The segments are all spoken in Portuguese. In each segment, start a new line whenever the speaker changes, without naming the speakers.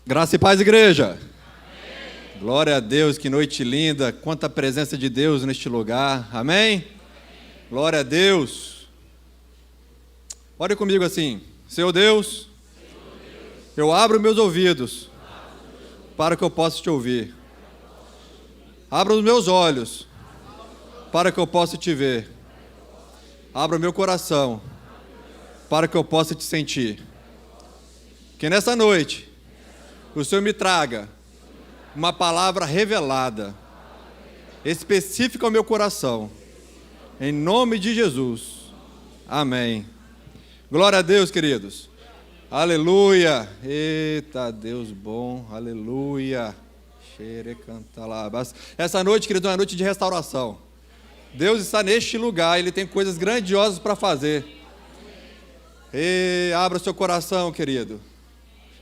Graça e paz, igreja. Amém. Glória a Deus, que noite linda, quanta presença de Deus neste lugar. Amém? Amém. Glória a Deus. Ore comigo assim: Senhor Deus, eu abro meus ouvidos para que eu possa te ouvir. Abra os meus olhos para que eu possa te ver. Abra o meu coração para que eu possa te sentir. Que nessa noite o Senhor me traga uma palavra revelada, específica ao meu coração, em nome de Jesus. Amém. Glória a Deus, queridos. Aleluia. Eita, Deus bom. Aleluia. Essa noite, querido, é uma noite de restauração. Deus está neste lugar, Ele tem coisas grandiosas para fazer. E abra o seu coração, querido.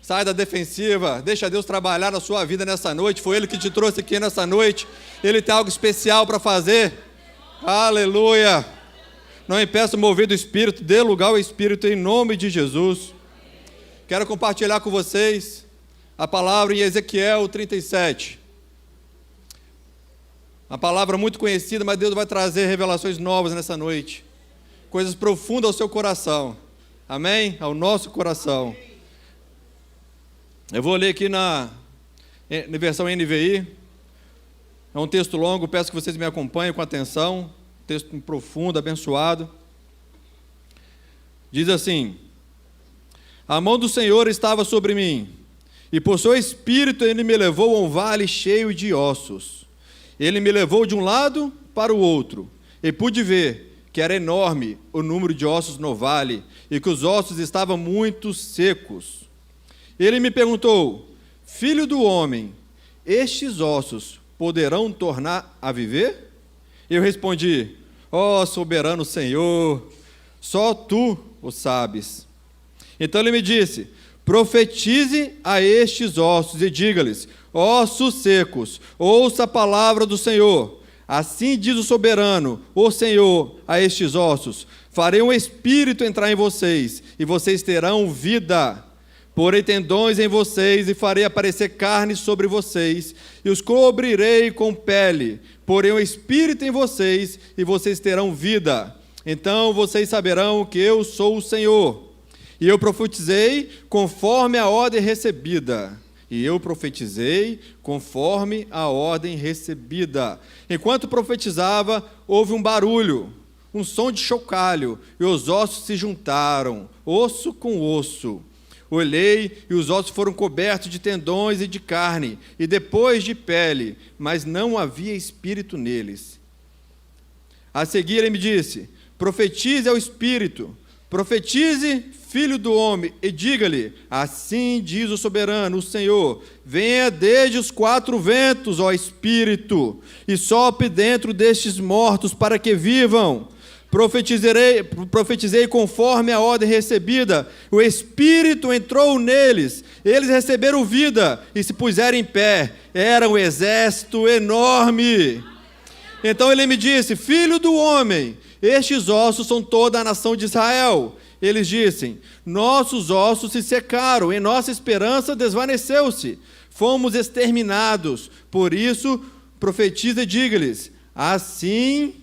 Sai da defensiva, deixa Deus trabalhar na sua vida nessa noite. Foi Ele que te trouxe aqui nessa noite. Ele tem algo especial para fazer. Aleluia. Não impeça o mover do Espírito, dê lugar ao Espírito em nome de Jesus. Quero compartilhar com vocês a palavra em Ezequiel 37. Uma palavra muito conhecida, mas Deus vai trazer revelações novas nessa noite. Coisas profundas ao seu coração. Amém? Ao nosso coração. Eu vou ler aqui na versão NVI. É um texto longo, peço que vocês me acompanhem com atenção. Texto profundo, abençoado. Diz assim: a mão do Senhor estava sobre mim, e por seu espírito Ele me levou a um vale cheio de ossos. Ele me levou de um lado para o outro, e pude ver que era enorme o número de ossos no vale, e que os ossos estavam muito secos. Ele me perguntou: filho do homem, estes ossos poderão tornar a viver? Eu respondi: ó soberano Senhor, só tu o sabes. Então ele me disse: profetize a estes ossos e diga-lhes: ossos secos, ouça a palavra do Senhor. Assim diz o soberano, o Senhor, a estes ossos: farei um espírito entrar em vocês, e vocês terão vida. Porei tendões em vocês e farei aparecer carne sobre vocês, e os cobrirei com pele. Porei um espírito em vocês e vocês terão vida. Então vocês saberão que eu sou o Senhor. E eu profetizei conforme a ordem recebida. Enquanto profetizava, houve um barulho, um som de chocalho, e os ossos se juntaram, osso com osso. Olhei, e os ossos foram cobertos de tendões e de carne, e depois de pele, mas não havia espírito neles. A seguir ele me disse: profetize ao espírito, profetize, filho do homem, e diga-lhe: assim diz o soberano, o Senhor: venha desde os quatro ventos, ó espírito, e sopre dentro destes mortos para que vivam. Profetizei conforme a ordem recebida, o Espírito entrou neles, eles receberam vida e se puseram em pé, era um exército enorme. Então ele me disse: filho do homem, estes ossos são toda a nação de Israel. Eles dizem: nossos ossos se secaram, e nossa esperança desvaneceu-se, fomos exterminados. Por isso profetiza e diga-lhes: assim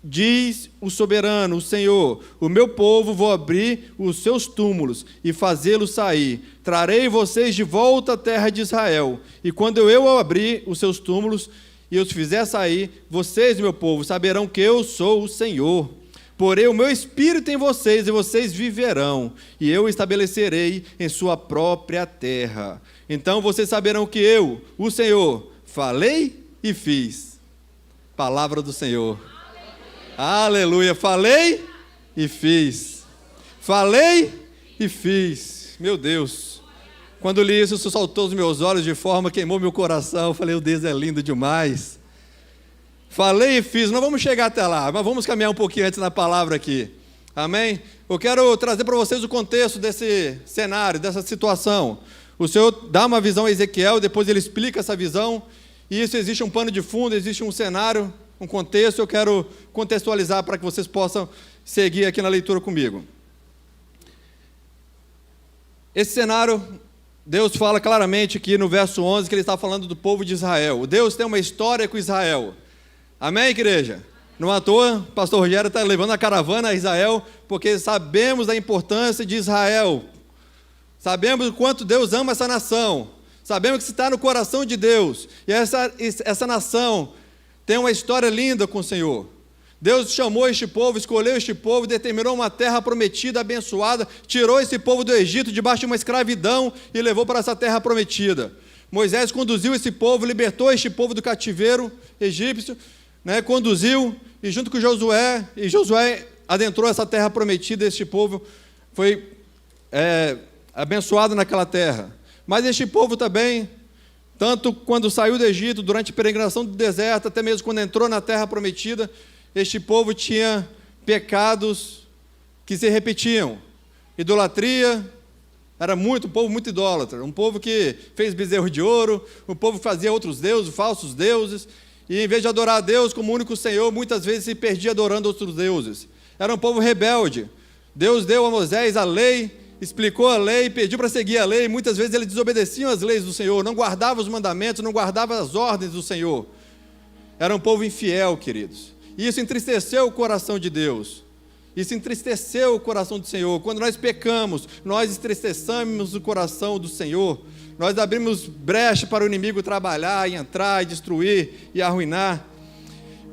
diz o soberano, o Senhor: o meu povo vou abrir os seus túmulos e fazê-los sair. Trarei vocês de volta à terra de Israel. E quando eu abrir os seus túmulos e os fizer sair, vocês, meu povo, saberão que eu sou o Senhor. Porei o meu espírito em vocês e vocês viverão, e eu estabelecerei em sua própria terra. Então vocês saberão que eu, o Senhor, falei e fiz. Palavra do Senhor. Aleluia, falei e fiz. Falei e fiz. Meu Deus. Quando li isso saltou os meus olhos de forma, queimou meu coração. Eu falei: o Deus é lindo demais. Falei e fiz. Não vamos chegar até lá, mas vamos caminhar um pouquinho antes na palavra aqui. Amém? Eu quero trazer para vocês o contexto desse cenário, dessa situação. O Senhor dá uma visão a Ezequiel, depois ele explica essa visão. E isso, existe um pano de fundo, existe um cenário, um contexto. Eu quero contextualizar para que vocês possam seguir aqui na leitura comigo. Esse cenário Deus fala claramente aqui no verso 11 que ele está falando do povo de Israel. Deus tem uma história com Israel. Amém, igreja? Não à toa, o pastor Rogério está levando a caravana a Israel, porque sabemos da importância de Israel. Sabemos o quanto Deus ama essa nação. Sabemos que está no coração de Deus. E essa nação tem uma história linda com o Senhor. Deus chamou este povo, escolheu este povo, determinou uma terra prometida, abençoada, tirou esse povo do Egito debaixo de uma escravidão e levou para essa terra prometida. Moisés conduziu esse povo, libertou este povo do cativeiro egípcio, conduziu, e junto com Josué adentrou essa terra prometida. Este povo foi abençoado naquela terra. Mas este povo também, tanto quando saiu do Egito, durante a peregrinação do deserto, até mesmo quando entrou na terra prometida, este povo tinha pecados que se repetiam. Idolatria, era um povo muito idólatra, um povo que fez bezerro de ouro, um povo que fazia outros deuses, falsos deuses, e em vez de adorar a Deus como único Senhor, muitas vezes se perdia adorando outros deuses. Era um povo rebelde. Deus deu a Moisés a lei, explicou a lei, pediu para seguir a lei, muitas vezes eles desobedeciam às leis do Senhor, não guardavam os mandamentos, não guardavam as ordens do Senhor. Era um povo infiel, queridos. E isso entristeceu o coração de Deus. Isso entristeceu o coração do Senhor. Quando nós pecamos, nós entristecemos o coração do Senhor. Nós abrimos brecha para o inimigo trabalhar, e entrar, e destruir, e arruinar.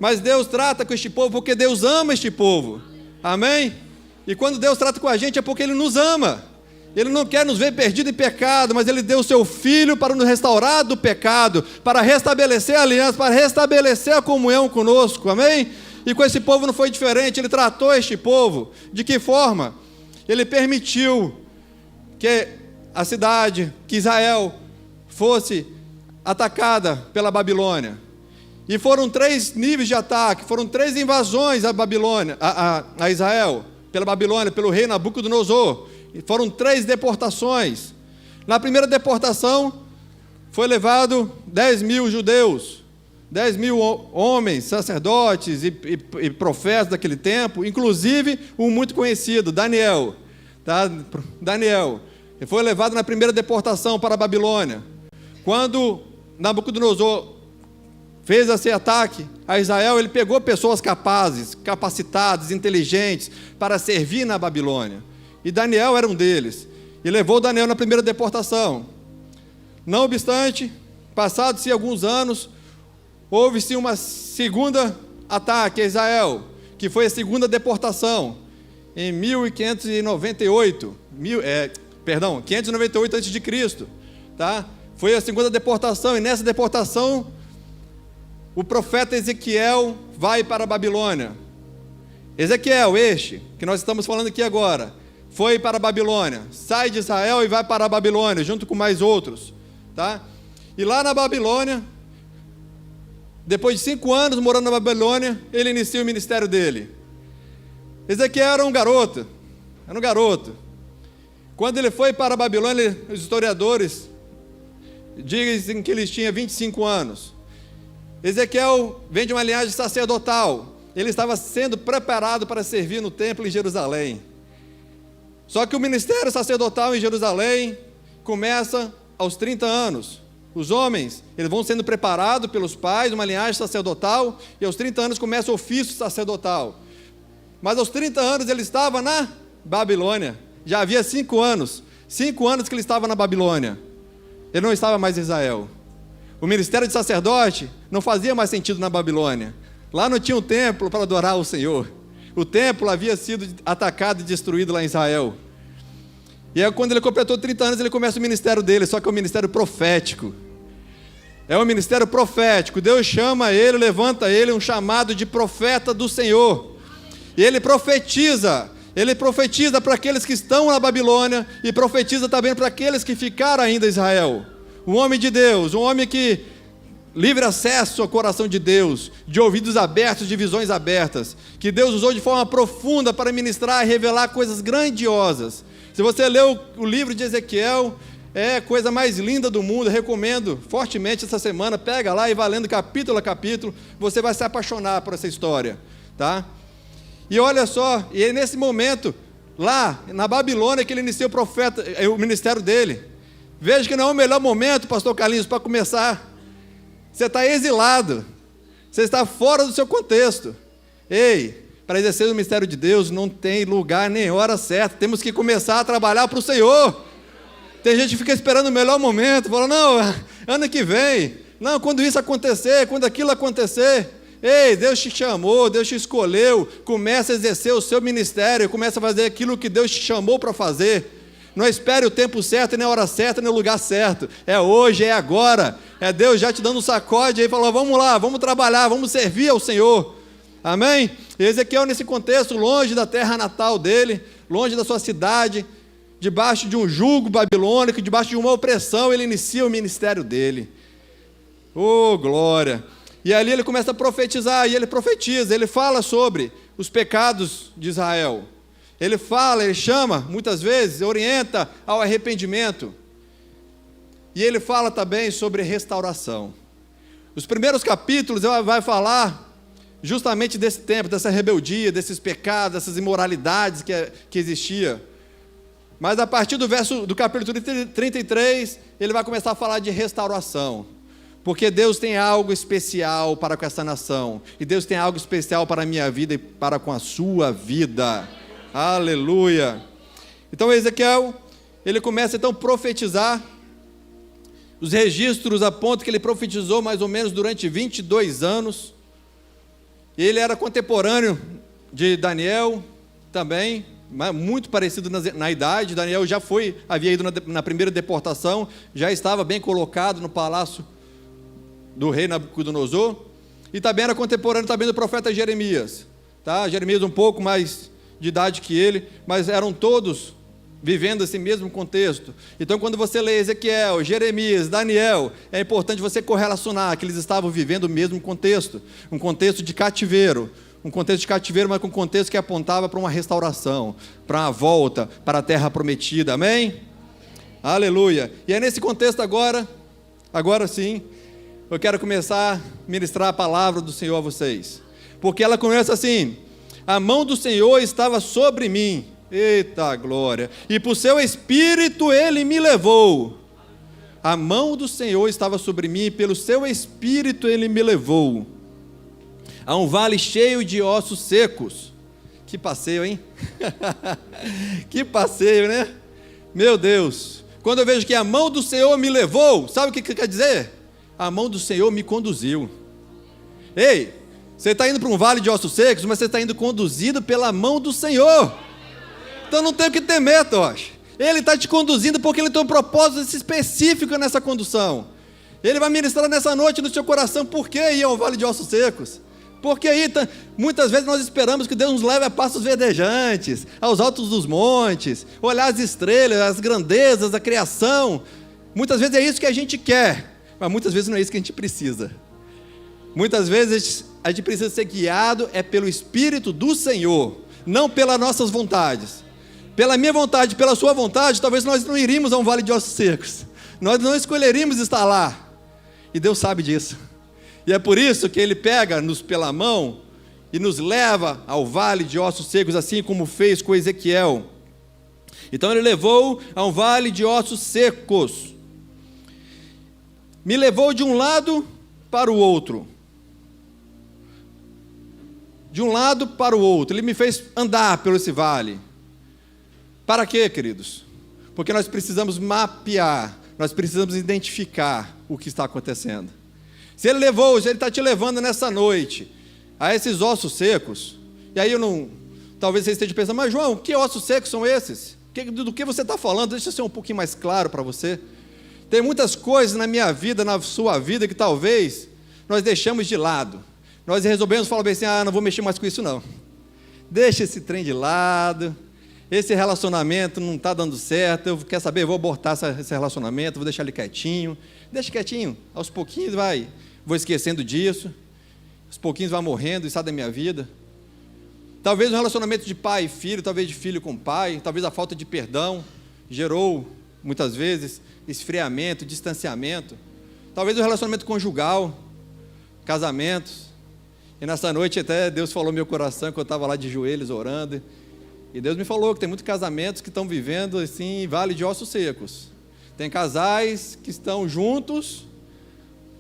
Mas Deus trata com este povo porque Deus ama este povo. Amém? E quando Deus trata com a gente é porque Ele nos ama. Ele não quer nos ver perdidos em pecado, mas Ele deu o Seu Filho para nos restaurar do pecado, para restabelecer a aliança, para restabelecer a comunhão conosco, amém? E com esse povo não foi diferente. Ele tratou este povo, de que forma? Ele permitiu que a cidade, que Israel, fosse atacada pela Babilônia. E foram 3 níveis de ataque, foram 3 invasões à Babilônia, a Israel, pela Babilônia, pelo rei Nabucodonosor. E foram 3 deportações. Na primeira deportação, foi levado 10.000 judeus, 10.000 homens, sacerdotes e profetas daquele tempo, inclusive um muito conhecido, Daniel. Tá? Daniel. Ele foi levado na primeira deportação para a Babilônia. Quando Nabucodonosor fez esse ataque a Israel, ele pegou pessoas capazes, capacitadas, inteligentes, para servir na Babilônia. E Daniel era um deles. E levou Daniel na primeira deportação. Não obstante, passados-se alguns anos, houve-se uma segunda ataque a Israel, que foi a segunda deportação, em 598 a.C., tá? Foi a segunda deportação, e nessa deportação, o profeta Ezequiel vai para a Babilônia. Ezequiel, que nós estamos falando aqui agora, foi para a Babilônia, sai de Israel e vai para a Babilônia, junto com mais outros, tá? E lá na Babilônia, depois de 5 anos morando na Babilônia, ele inicia o ministério dele. Ezequiel era um garoto. Quando ele foi para a Babilônia, os historiadores dizem que ele tinha 25 anos. Ezequiel vem de uma linhagem sacerdotal. Ele estava sendo preparado para servir no templo em Jerusalém. Só que o ministério sacerdotal em Jerusalém começa aos 30 anos. Os homens, eles vão sendo preparados pelos pais, uma linhagem sacerdotal, e aos 30 anos começa o ofício sacerdotal. Mas aos 30 anos ele estava na Babilônia. Já havia 5 anos. 5 anos que ele estava na Babilônia. Ele não estava mais em Israel. O ministério de sacerdote não fazia mais sentido na Babilônia. Lá não tinha um templo para adorar o Senhor. O templo havia sido atacado e destruído lá em Israel. E aí, quando ele completou 30 anos, ele começa o ministério dele, só que é um ministério profético. É um ministério profético. Deus chama ele, levanta ele, um chamado de profeta do Senhor. E ele profetiza para aqueles que estão na Babilônia e profetiza também para aqueles que ficaram ainda em Israel. Um homem de Deus, um homem que livre acesso ao coração de Deus, de ouvidos abertos, de visões abertas, que Deus usou de forma profunda para ministrar e revelar coisas grandiosas. Se você leu o livro de Ezequiel, é a coisa mais linda do mundo. Eu recomendo fortemente essa semana, pega lá e vai lendo capítulo a capítulo, você vai se apaixonar por essa história, tá? E olha só, e é nesse momento, lá na Babilônia, que ele inicia o ministério dele. Veja que não é o melhor momento, pastor Carlinhos, para começar. Você está exilado. Você está fora do seu contexto. Ei, para exercer o mistério de Deus não tem lugar nem hora certa. Temos que começar a trabalhar para o Senhor. Tem gente que fica esperando o melhor momento, fala, não, ano que vem. Não, quando isso acontecer, quando aquilo acontecer. Ei, Deus te chamou, Deus te escolheu. Começa a exercer o seu ministério, começa a fazer aquilo que Deus te chamou para fazer. Não espere o tempo certo, nem a hora certa, nem o lugar certo. É hoje, é agora. É Deus já te dando um sacode aí, falando, vamos lá, vamos trabalhar, vamos servir ao Senhor. Amém? E Ezequiel, nesse contexto, longe da terra natal dele, longe da sua cidade, debaixo de um jugo babilônico, debaixo de uma opressão, ele inicia o ministério dele. Oh, glória! E ali ele começa a profetizar, e ele profetiza, ele fala sobre os pecados de Israel. Ele fala, ele chama, muitas vezes, orienta ao arrependimento. E ele fala também sobre restauração. Os primeiros capítulos ele vai falar justamente desse tempo, dessa rebeldia, desses pecados, dessas imoralidades que existia. Mas a partir do capítulo 33, ele vai começar a falar de restauração. Porque Deus tem algo especial para com essa nação. E Deus tem algo especial para a minha vida e para com a sua vida. Aleluia! Então Ezequiel, ele começa então a profetizar. Os registros apontam que ele profetizou mais ou menos durante 22 anos. Ele era contemporâneo de Daniel também, muito parecido na idade. Daniel já havia ido na primeira deportação, já estava bem colocado no palácio do rei Nabucodonosor. E também era contemporâneo também do profeta Jeremias. Tá? Jeremias um pouco mais de idade que ele, mas eram todos vivendo esse mesmo contexto. Então, quando você lê Ezequiel, Jeremias, Daniel, é importante você correlacionar que eles estavam vivendo o mesmo contexto, um contexto de cativeiro, mas com um contexto que apontava para uma restauração, para uma volta para a terra prometida, amém? Aleluia! E é nesse contexto agora sim, eu quero começar a ministrar a palavra do Senhor a vocês, porque ela começa assim: a mão do Senhor estava sobre mim. Eita glória! E por seu Espírito Ele me levou. A mão do Senhor estava sobre mim, e pelo seu Espírito Ele me levou a um vale cheio de ossos secos. Que passeio, hein? Que passeio, né? Meu Deus! Quando eu vejo que a mão do Senhor me levou, sabe o que quer dizer? A mão do Senhor me conduziu. Ei, você está indo para um vale de ossos secos, mas você está indo conduzido pela mão do Senhor. Então não tem o que temer, Tocha. Ele está te conduzindo porque Ele tem um propósito específico nessa condução. Ele vai ministrar nessa noite no seu coração por que ir ao vale de ossos secos. Porque aí, muitas vezes nós esperamos que Deus nos leve a passos verdejantes, aos altos dos montes, olhar as estrelas, as grandezas da criação. Muitas vezes é isso que a gente quer, mas muitas vezes não é isso que a gente precisa. Muitas vezes a gente precisa ser guiado pelo Espírito do Senhor, não pelas nossas vontades. Pela minha vontade, pela sua vontade, talvez nós não iríamos a um vale de ossos secos. Nós não escolheríamos estar lá. E Deus sabe disso. E é por isso que Ele pega-nos pela mão e nos leva ao vale de ossos secos, assim como fez com Ezequiel. Então Ele levou a um vale de ossos secos. Me levou de um lado para o outro. De um lado para o outro. Ele me fez andar pelo esse vale. Para quê, queridos? Porque nós precisamos mapear, nós precisamos identificar o que está acontecendo. Se Ele está te levando nessa noite a esses ossos secos, e aí talvez você esteja pensando, mas João, que ossos secos são esses? Do que você está falando? Deixa eu ser um pouquinho mais claro para você. Tem muitas coisas na minha vida, na sua vida, que talvez nós deixamos de lado. Nós resolvemos falar bem assim, não vou mexer mais com isso não. Deixa esse trem de lado. Esse relacionamento não está dando certo, quer saber, eu vou abortar esse relacionamento, vou deixar ele quietinho. Deixa quietinho, aos pouquinhos vou esquecendo disso, aos pouquinhos vai morrendo, isso sai da minha vida. Talvez um relacionamento de pai e filho, talvez de filho com pai, talvez a falta de perdão gerou, muitas vezes, esfriamento, distanciamento. Talvez o relacionamento conjugal, casamentos. E nessa noite até Deus falou no meu coração, que eu estava lá de joelhos orando, e Deus me falou que tem muitos casamentos que estão vivendo assim, em vale de ossos secos. Tem casais que estão juntos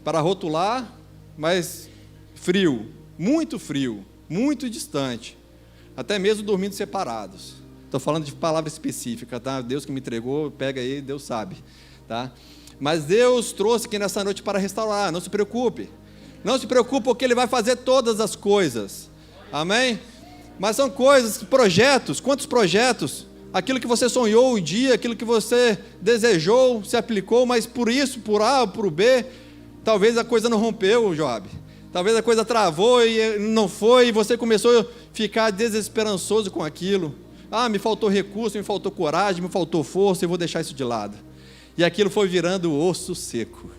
para rotular, mas frio, muito distante, até mesmo dormindo separados. Estou falando de palavra específica, tá? Deus que me entregou, pega aí, Deus sabe, tá? Mas Deus trouxe aqui nessa noite para restaurar, não se preocupe, porque Ele vai fazer todas as coisas, amém? Mas são coisas, projetos, quantos projetos? Aquilo que você sonhou um dia, aquilo que você desejou, se aplicou, mas por isso, por A ou por B, talvez a coisa não rompeu, Joab. Talvez a coisa travou e não foi, e você começou a ficar desesperançoso com aquilo. Me faltou recurso, me faltou coragem, me faltou força, eu vou deixar isso de lado. E aquilo foi virando osso seco.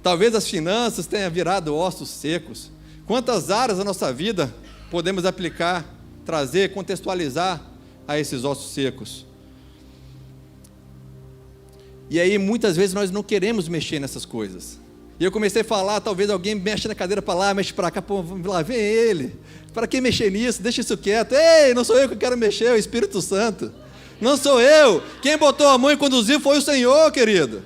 Talvez as finanças tenham virado ossos secos. Quantas áreas da nossa vida podemos aplicar, trazer, contextualizar a esses ossos secos? E aí muitas vezes nós não queremos mexer nessas coisas. E eu comecei a falar, talvez alguém mexe na cadeira para lá, mexe para cá, pô, lá vem ele. Para que mexer nisso? Deixa isso quieto. Ei, não sou eu que quero mexer, é o Espírito Santo. Não sou eu. Quem botou a mão e conduziu foi o Senhor, querido.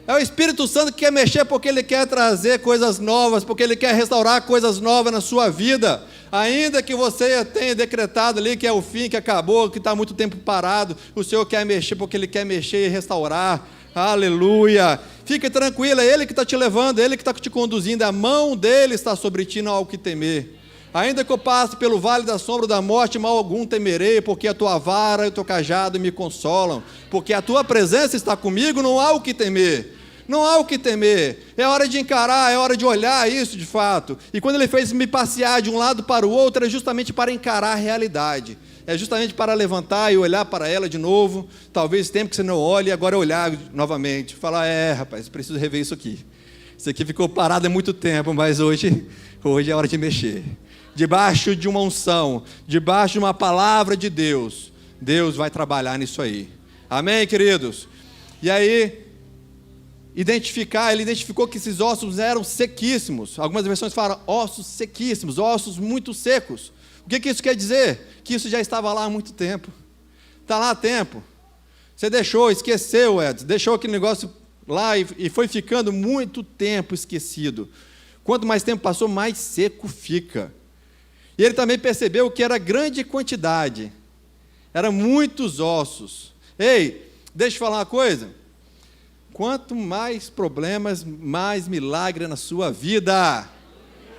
É o Espírito Santo que quer mexer porque Ele quer trazer coisas novas, porque Ele quer restaurar coisas novas na sua vida. Ainda que você tenha decretado ali que é o fim, que acabou, que está muito tempo parado, o Senhor quer mexer porque Ele quer mexer e restaurar. Aleluia. Fique tranquilo, é Ele que está te levando, é Ele que está te conduzindo, a mão dEle está sobre ti, não há o que temer. Ainda que eu passe pelo vale da sombra da morte, mal algum temerei, porque a tua vara e o teu cajado me consolam, porque a tua presença está comigo, não há o que temer. Não há o que temer, é hora de encarar, é hora de olhar isso de fato. E quando Ele fez me passear de um lado para o outro, é justamente para encarar a realidade, é justamente para levantar e olhar para ela de novo. Talvez tempo que você não olhe, agora olhar novamente, falar, rapaz, preciso rever isso aqui ficou parado há muito tempo, mas hoje é hora de mexer. Debaixo de uma unção, debaixo de uma palavra de Deus, Deus vai trabalhar nisso aí, amém, queridos? E aí, ele identificou que esses ossos eram sequíssimos. Algumas versões falam ossos sequíssimos, ossos muito secos. O que isso quer dizer? Que isso já estava lá há muito tempo. Está lá há tempo. Você deixou, esqueceu, Edson, deixou aquele negócio lá e foi ficando muito tempo esquecido. Quanto mais tempo passou, mais seco fica. E ele também percebeu que era grande quantidade. Eram muitos ossos. Ei, deixa eu falar uma coisa. Quanto mais problemas, mais milagre na sua vida.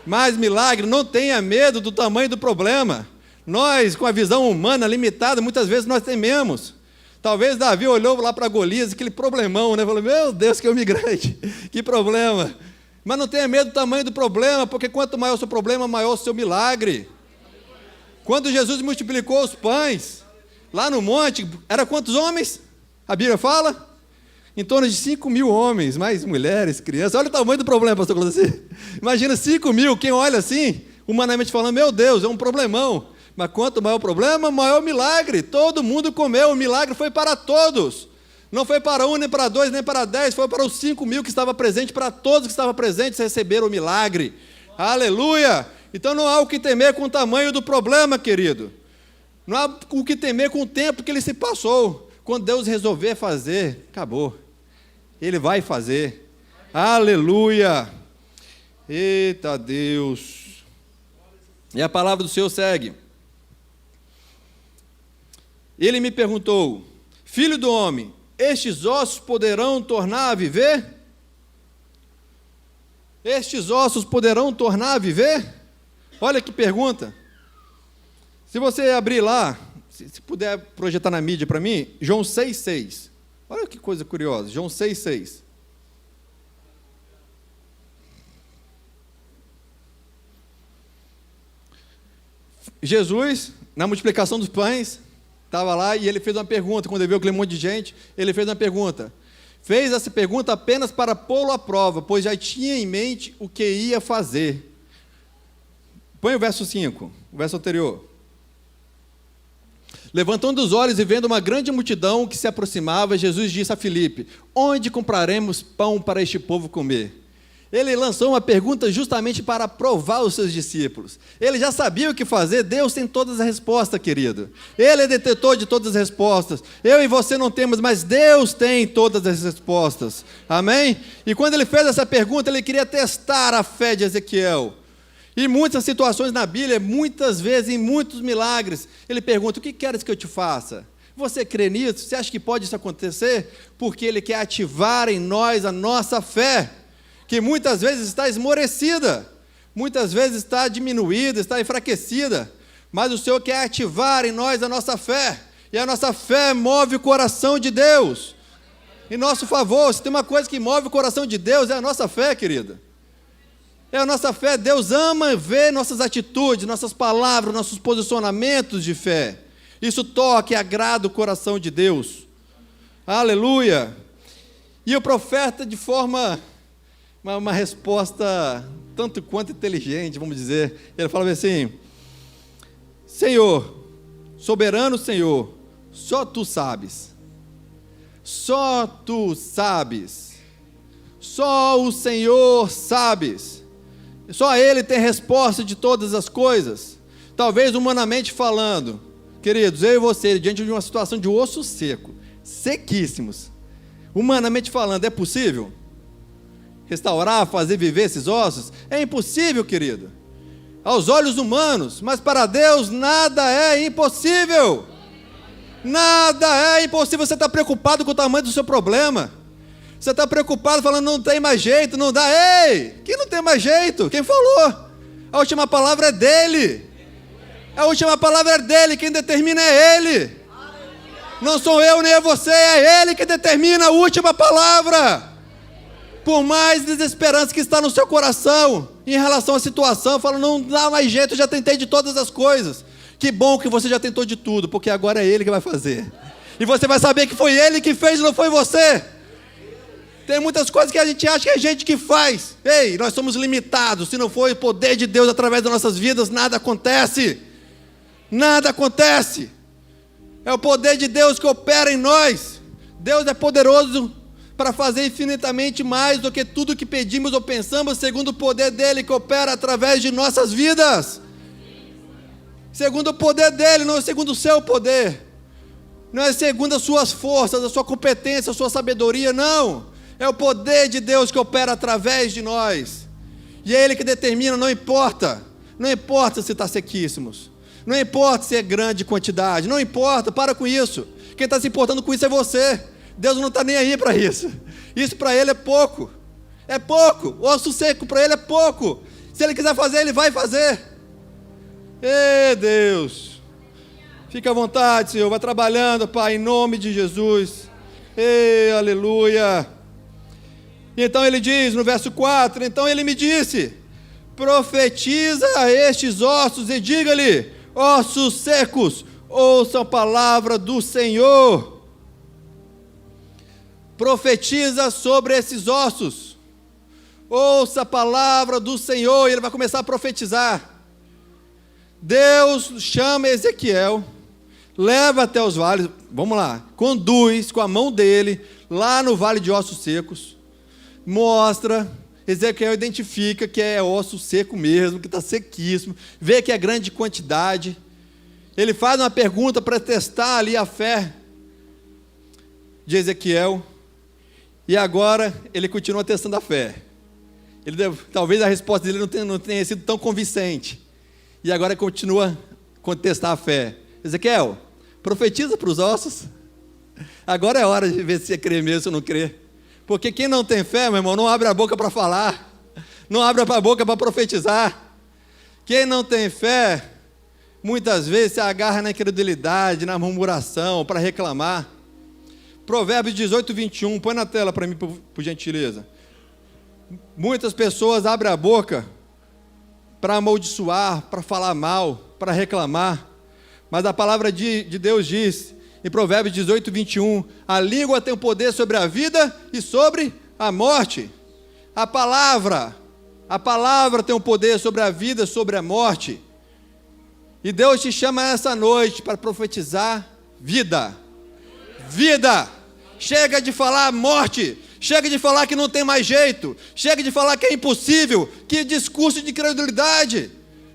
Mais milagre, não tenha medo do tamanho do problema. Nós, com a visão humana limitada, muitas vezes nós tememos. Talvez Davi olhou lá para Golias, aquele problemão, né? Falou, meu Deus, que homem grande, que problema. Mas não tenha medo do tamanho do problema, porque quanto maior o seu problema, maior o seu milagre. Quando Jesus multiplicou os pães, lá no monte, era quantos homens? A Bíblia fala? Em torno de 5.000 homens, mais mulheres, crianças. Olha o tamanho do problema, pastor Claudeci. Imagina 5.000, quem olha assim, humanamente falando, meu Deus, é um problemão. Mas quanto maior o problema, maior o milagre. Todo mundo comeu, o milagre foi para todos. Não foi para um, nem para dois, nem para 10, foi para os 5.000 que estavam presentes, para todos que estavam presentes receberam o milagre. Aleluia! Então não há o que temer com o tamanho do problema, querido. Não há o que temer com o tempo que ele se passou. Quando Deus resolver fazer, acabou. Ele vai fazer. Aleluia! Eita Deus! E a palavra do Senhor segue. Ele me perguntou, filho do homem, estes ossos poderão tornar a viver? Estes ossos poderão tornar a viver? Olha que pergunta. Se você abrir lá, se puder projetar na mídia para mim, João 6,6. Olha que coisa curiosa, João 6,6. Jesus, na multiplicação dos pães, estava lá e ele fez uma pergunta. Quando ele viu aquele monte de gente, ele fez uma pergunta. Fez essa pergunta apenas para pô-lo à prova, pois já tinha em mente o que ia fazer. Põe o verso 5, o verso anterior. Levantando os olhos e vendo uma grande multidão que se aproximava, Jesus disse a Filipe, onde compraremos pão para este povo comer? Ele lançou uma pergunta justamente para provar os seus discípulos. Ele já sabia o que fazer. Deus tem todas as respostas, querido. Ele é detetor de todas as respostas. Eu e você não temos, mas Deus tem todas as respostas. Amém? E quando ele fez essa pergunta, ele queria testar a fé de Ezequiel. Em muitas situações na Bíblia, muitas vezes, em muitos milagres, ele pergunta: o que queres que eu te faça? Você crê nisso? Você acha que pode isso acontecer? Porque ele quer ativar em nós a nossa fé, que muitas vezes está esmorecida, muitas vezes está diminuída, está enfraquecida, mas o Senhor quer ativar em nós a nossa fé, e a nossa fé move o coração de Deus em nosso favor. Se tem uma coisa que move o coração de Deus, é a nossa fé, querida. É a nossa fé. Deus ama ver nossas atitudes, nossas palavras, nossos posicionamentos de fé. Isso toca e agrada o coração de Deus. Aleluia! E o profeta, de forma, uma resposta tanto quanto inteligente, vamos dizer, ele falava assim: Senhor, soberano Senhor, só Tu sabes. Só Tu sabes. Só o Senhor sabes. Só Ele tem resposta de todas as coisas. Talvez humanamente falando, queridos, eu e você, diante de uma situação de osso seco, sequíssimos, humanamente falando, é possível restaurar, fazer viver esses ossos? É impossível, querido, aos olhos humanos, mas para Deus nada é impossível. Nada é impossível. Você está preocupado com o tamanho do seu problema, você está preocupado falando, não tem mais jeito, não dá. Ei, quem não tem mais jeito? Quem falou? A última palavra é dele. A última palavra é dele, quem determina é ele. Não sou eu nem é você, é ele que determina a última palavra. Por mais desesperança que está no seu coração em relação à situação, fala, não dá mais jeito, eu já tentei de todas as coisas. Que bom que você já tentou de tudo, porque agora é ele que vai fazer. E você vai saber que foi ele que fez, não foi você. Tem muitas coisas que a gente acha que é a gente que faz. Ei, nós somos limitados. Se não for o poder de Deus através das nossas vidas, nada acontece. Nada acontece. É o poder de Deus que opera em nós. Deus é poderoso para fazer infinitamente mais do que tudo que pedimos ou pensamos, segundo o poder dele que opera através de nossas vidas. Segundo o poder dele, não é segundo o seu poder. Não é segundo as suas forças, a sua competência, a sua sabedoria, não. É o poder de Deus que opera através de nós. E é Ele que determina, não importa. Não importa se está sequíssimos. Não importa se é grande quantidade. Não importa, para com isso. Quem está se importando com isso é você. Deus não está nem aí para isso. Isso para Ele é pouco. É pouco. O osso seco para Ele é pouco. Se Ele quiser fazer, Ele vai fazer. Ê, Deus. Fica à vontade, Senhor. Vai trabalhando, Pai, em nome de Jesus. Ê, aleluia. Então ele diz no verso 4, então ele me disse, profetiza a estes ossos e diga-lhe, ossos secos, ouçam a palavra do Senhor. Profetiza sobre esses ossos, ouça a palavra do Senhor, e ele vai começar a profetizar. Deus chama Ezequiel, leva até os vales, vamos lá, conduz com a mão dele, lá no vale de ossos secos, mostra, Ezequiel identifica que é osso seco mesmo, que está sequíssimo, vê que é grande quantidade, ele faz uma pergunta para testar ali a fé de Ezequiel, e agora ele continua testando a fé, talvez a resposta dele não tenha sido tão convincente, e agora continua a testar a fé. Ezequiel, profetiza para os ossos, agora é hora de ver se você crê mesmo ou não crê. Porque quem não tem fé, meu irmão, não abre a boca para falar, não abre a boca para profetizar. Quem não tem fé, muitas vezes se agarra na incredulidade, na murmuração, para reclamar. Provérbios 18, 21, põe na tela para mim, por gentileza. Muitas pessoas abrem a boca para amaldiçoar, para falar mal, para reclamar. Mas a palavra de Deus diz, em Provérbios 18, 21, a língua tem o poder sobre a vida e sobre a morte. A palavra tem o poder sobre a vida e sobre a morte. E Deus te chama essa noite para profetizar vida. Vida. Chega de falar morte. Chega de falar que não tem mais jeito. Chega de falar que é impossível. Que discurso de credulidade.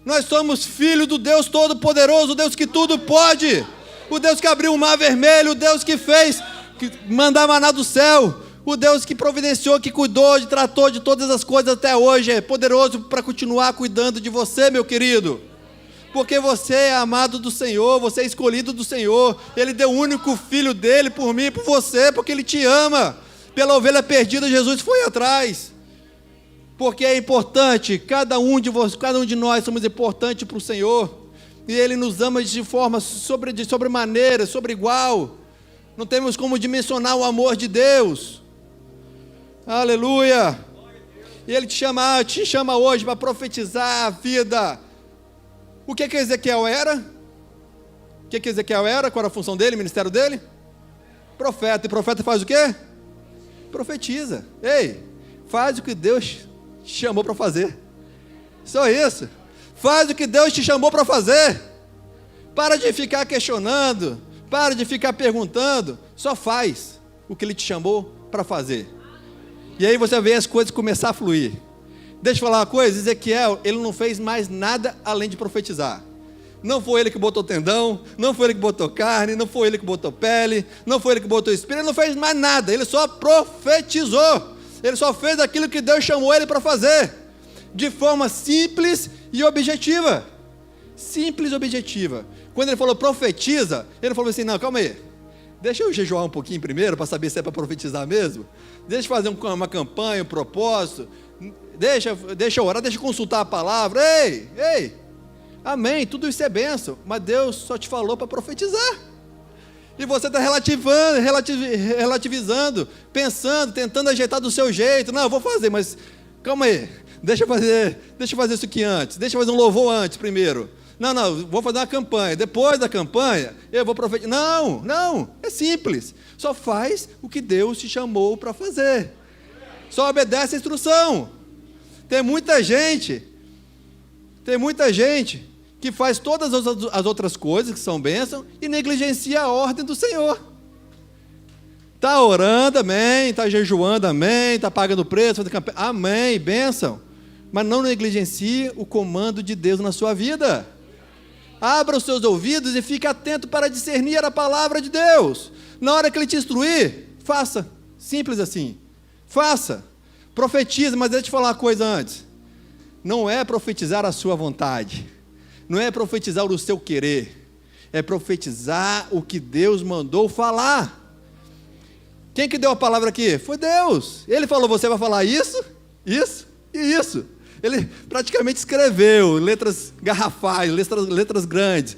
Nós somos filhos do Deus Todo-Poderoso, o Deus que tudo pode. O Deus que abriu o mar vermelho, o Deus que fez, que mandar maná do céu. O Deus que providenciou, que cuidou, tratou de todas as coisas até hoje. É poderoso para continuar cuidando de você, meu querido. Porque você é amado do Senhor, você é escolhido do Senhor. Ele deu o único filho dele por mim e por você, porque Ele te ama. Pela ovelha perdida, Jesus foi atrás. Porque é importante, cada um de nós somos importantes para o Senhor. E Ele nos ama de forma sobremaneira, sobre igual. Não temos como dimensionar o amor de Deus. Aleluia. E Ele te chama hoje para profetizar a vida. O que Ezequiel era? O que Ezequiel era? Qual era a função dele, o ministério dele? Profeta. E profeta faz o quê? Profetiza. Ei, faz o que Deus te chamou para fazer. Só isso. Faz o que Deus te chamou para fazer. Para de ficar questionando. Para de ficar perguntando. Só faz o que Ele te chamou para fazer. E aí você vê as coisas começar a fluir. Deixa eu falar uma coisa. Ezequiel, ele não fez mais nada além de profetizar. Não foi ele que botou tendão, não foi ele que botou carne, não foi ele que botou pele, não foi ele que botou espírito, ele não fez mais nada, ele só profetizou. Ele só fez aquilo que Deus chamou ele para fazer, de forma simples e objetiva. Simples e objetiva. Quando ele falou profetiza, ele falou assim, não, calma aí, deixa eu jejuar um pouquinho primeiro, para saber se é para profetizar mesmo, deixa eu fazer uma campanha, um propósito, deixa eu orar, deixa eu consultar a palavra, ei, amém, tudo isso é bênção, mas Deus só te falou para profetizar. E você está relativizando, pensando, tentando ajeitar do seu jeito. Não, eu vou fazer, mas calma aí, deixa eu fazer isso aqui antes, deixa eu fazer um louvor antes primeiro. Não, vou fazer uma campanha, depois da campanha eu vou profetizar. Não, é simples, só faz o que Deus te chamou para fazer, só obedece a instrução. Tem muita gente que faz todas as outras coisas que são bênção e negligencia a ordem do Senhor. Está orando, amém, está jejuando, amém, está pagando preço, fazendo campanha, amém, bênção, mas não negligencie o comando de Deus na sua vida. Abra os seus ouvidos e fique atento para discernir a palavra de Deus. Na hora que Ele te instruir, faça, simples assim, faça, profetize. Mas deixa eu te falar uma coisa antes, não é profetizar a sua vontade, não é profetizar o seu querer, é profetizar o que Deus mandou falar. Quem que deu a palavra aqui? Foi Deus. Ele falou, você vai falar isso, isso e isso. Ele praticamente escreveu, letras garrafais, letras grandes.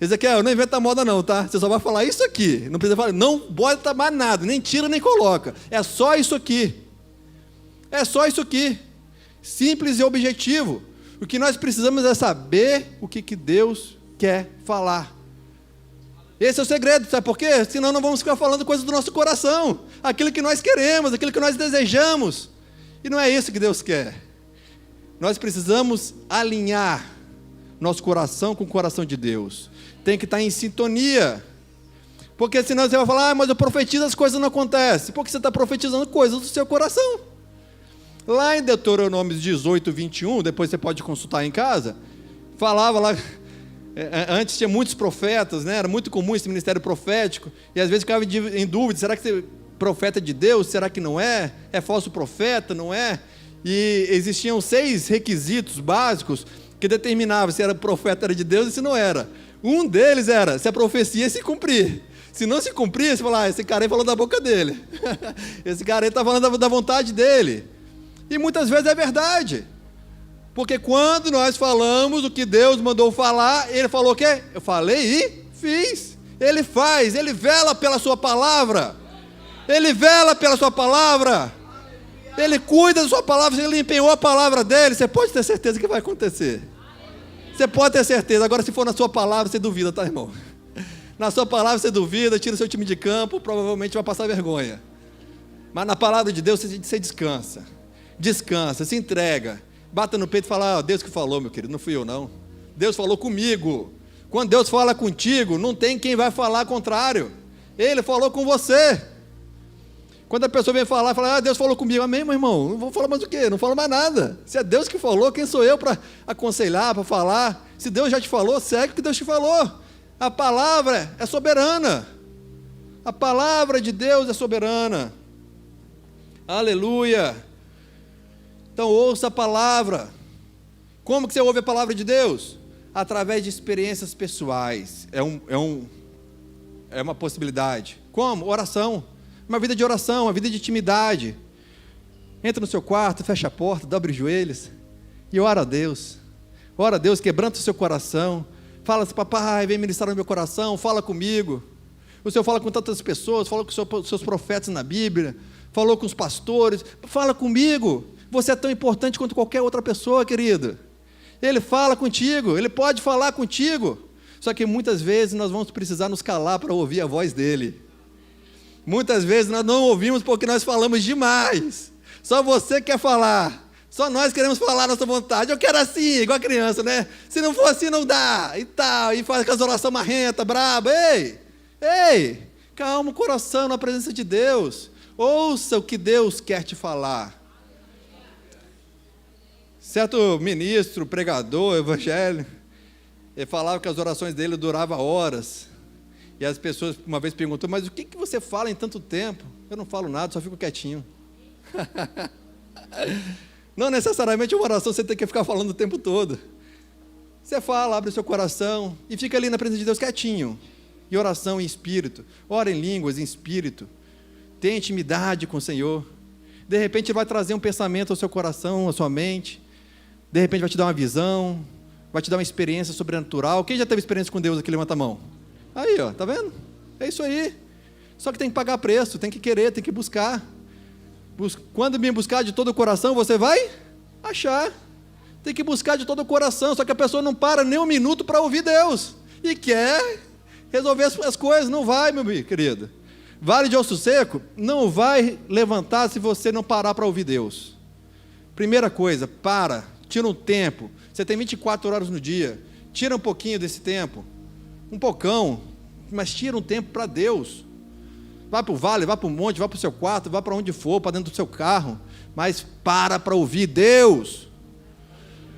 Ezequiel, não inventa moda não, tá? Você só vai falar isso aqui, não precisa falar, não bota mais nada, nem tira nem coloca, é só isso aqui. É só isso aqui, simples e objetivo. O que nós precisamos é saber o que Deus quer falar. Esse é o segredo, sabe por quê? Senão não vamos ficar falando coisas do nosso coração, aquilo que nós queremos, aquilo que nós desejamos, e não é isso que Deus quer. Nós precisamos alinhar nosso coração com o coração de Deus, tem que estar em sintonia, porque senão você vai falar, mas eu profetizo, as coisas não acontecem, porque você está profetizando coisas do seu coração. Lá em Deuteronômio 18, 21, depois você pode consultar em casa, falava lá, antes tinha muitos profetas, né? Era muito comum esse ministério profético, e às vezes ficava em dúvida, será que você é profeta de Deus, será que não é? É falso profeta, não é? E existiam 6 requisitos básicos que determinavam se era profeta era de Deus e se não era. Um deles era se a profecia se cumprir. Se não se cumprir, você fala, esse cara aí falou da boca dele. Esse cara aí está falando da vontade dele. E muitas vezes é verdade. Porque quando nós falamos o que Deus mandou falar, Ele falou o quê? Eu falei e fiz. Ele faz, Ele vela pela sua palavra. Ele vela pela sua palavra. Ele cuida da sua palavra. Se Ele empenhou a palavra dele, você pode ter certeza que vai acontecer. Você pode ter certeza. Agora, se for na sua palavra, você duvida, tá, irmão? Na sua palavra você duvida, tira o seu time de campo, provavelmente vai passar vergonha. Mas na palavra de Deus você descansa. Descansa, se entrega. Bata no peito e fala, Deus que falou, meu querido, não fui eu não. Deus falou comigo. Quando Deus fala contigo, não tem quem vai falar contrário. Ele falou com você. Quando a pessoa vem falar, fala, Deus falou comigo. Amém, meu irmão? Não vou falar mais o quê? Não falo mais nada. Se é Deus que falou, quem sou eu para aconselhar, para falar? Se Deus já te falou, segue o que Deus te falou. A palavra é soberana. A palavra de Deus é soberana. Aleluia. Então ouça a palavra. Como que você ouve a palavra de Deus? Através de experiências pessoais. É uma possibilidade. Como? Oração. Uma vida de oração, uma vida de intimidade. Entra no seu quarto, fecha a porta, dobra os joelhos e ora a Deus. Ora a Deus, quebranta o seu coração. Fala assim, papai, vem ministrar no meu coração, fala comigo. O Senhor fala com tantas pessoas, falou com os seus profetas na Bíblia, falou com os pastores, fala comigo. Você é tão importante quanto qualquer outra pessoa, querido. Ele fala contigo, Ele pode falar contigo. Só que muitas vezes nós vamos precisar nos calar para ouvir a voz dEle. Muitas vezes nós não ouvimos porque nós falamos demais. Só você quer falar. Só nós queremos falar a nossa vontade. Eu quero assim, igual a criança, né? Se não for assim, não dá. E tal. E faz aquelas orações marrenta, braba. Ei, calma o coração na presença de Deus. Ouça o que Deus quer te falar. Certo ministro, pregador, evangelho, ele falava que as orações dele duravam horas. E as pessoas uma vez perguntou, mas o que você fala em tanto tempo? Eu não falo nada, só fico quietinho. Não necessariamente uma oração você tem que ficar falando o tempo todo. Você fala, abre o seu coração e fica ali na presença de Deus quietinho. E oração em espírito. Ora em línguas, em espírito. Tenha intimidade com o Senhor. De repente Ele vai trazer um pensamento ao seu coração, à sua mente. De repente vai te dar uma visão, vai te dar uma experiência sobrenatural. Quem já teve experiência com Deus aqui? Levanta a mão. Aí, ó, tá vendo? É isso aí. Só que tem que pagar preço, tem que querer, tem que buscar. Quando me buscar de todo o coração, você vai achar. Tem que buscar de todo o coração, só que a pessoa não para nem um minuto para ouvir Deus. E quer resolver as coisas, não vai, meu querido. Vale de osso seco não vai levantar se você não parar para ouvir Deus. Primeira coisa, tira um tempo. Você tem 24 horas no dia, tira um pouquinho desse tempo. Um pocão, mas tira um tempo para Deus. Vai para o vale, vai para o monte, vai para o seu quarto, vai para onde for, para dentro do seu carro, mas para ouvir Deus.